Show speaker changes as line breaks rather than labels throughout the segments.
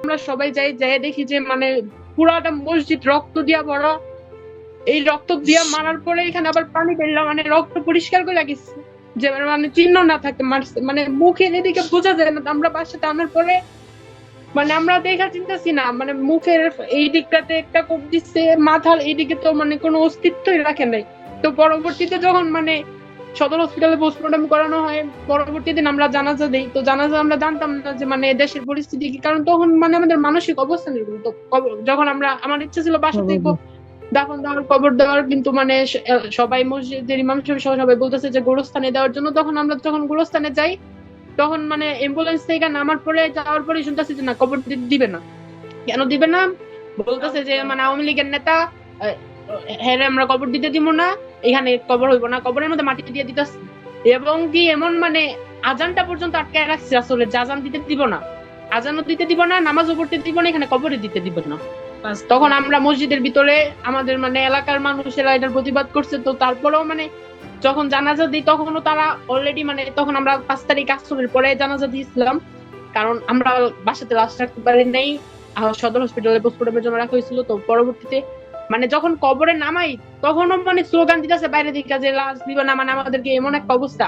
আমরা সবাই যাই দেখি যে মানে পুরাটা মসজিদ রক্ত দিয়া ভরা। এই রক্ত দিয়া মারার পরে এখানে আবার পানি ফেললাম, মানে রক্ত পরিষ্কার করে গেছে, যে মানে চিহ্ন না থাকে মারছে, মানে মুখের এদিকে বোঝা যায় না। আমরা বাসাতে আনার পরে মানে আমরা দেখা চিন্তাছি না, মানে মুখের এই দিকটাতে একটা কোপ দিচ্ছে, মাথার এইদিকে তো মানে কোনো অস্তিত্বই রাখে নাই। তো পরবর্তীতে যখন মানে সদর হসপিটালে পোস্টমর্টম করানো হয়, পরবর্তী দিন আমরা জানাজা দিই। তো জানাজা আমরা জানতাম না যে মানে দেশের পরিস্থিতি কি, কারণ তখন মানে আমাদের মানসিক অবস্থান এরকম। তো যখন আমরা, আমার ইচ্ছা ছিল বাসাতেই
স্বাভাবিক।
দাফন দেওয়ার, কবর দেওয়ার, কিন্তু মানে সবাই মসজিদের ইমাম সাহেব সহ সবাই বলতেছে যে গোরস্থানে দেওয়ার জন্য। তখন আমরা যখন গোরস্থানে যাই, তখন মানে অ্যাম্বুলেন্স থেকে নামার পরে যাওয়ার পরে শুনতেছি যে না, কবর দিবে না। কেন দিবে না? বলতেছে যে মানে আওয়ামী লীগের নেতা, আহ, হ্যাঁ রে, আমরা কবর দিতে দিব না, এখানে কবর হইব না, কবরের মধ্যে মাটি দিয়ে দিতেছে। এবং কি এমন মানে আজানটা পর্যন্ত আটকায় রাখছে আসলে, যে আজান দিতে দিব না, আজানও দিতে দিব না, নামাজও পড়তে দিব না, এখানে কবরে দিতে দিব না। বাস, তখন আমরা মসজিদের ভিতরে আমাদের মানে এলাকার মানুষেরা এটার প্রতিবাদ করছে। তো তারপরেও মানে যখন জানাজা দিই তখনও তারা অলরেডি মানে, তখন আমরা 5 তারিখ আসরের পরে জানাজা দিয়েছিলাম, কারণ আমরা বাসাতে লাশ রাখতে পারি নাই, সদর হসপিটালে পোস্টমর্টমের জন্য রাখা হয়েছিল। তো পরবর্তীতে মানে যখন কবরে নামাই, তখনও মানে স্লোগান দিতেছে বাইরে দিকে যে লাশ দিবে না, মানে আমাদেরকে এমন একটা অবস্থা।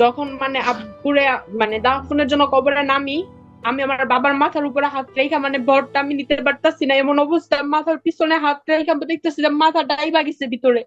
যখন মানে আব্বুরে মানে দাফনের জন্য কবরে নামি, আমি আমার বাবার মাথার উপরে হাত রেখা, মানে ভরটা আমি নিতে পারতাছি না, এমন অবস্থা, মাথার পিছনে হাত রেখা দেখতেছিলাম মাথা ডাইবা গেছে ভিতরে।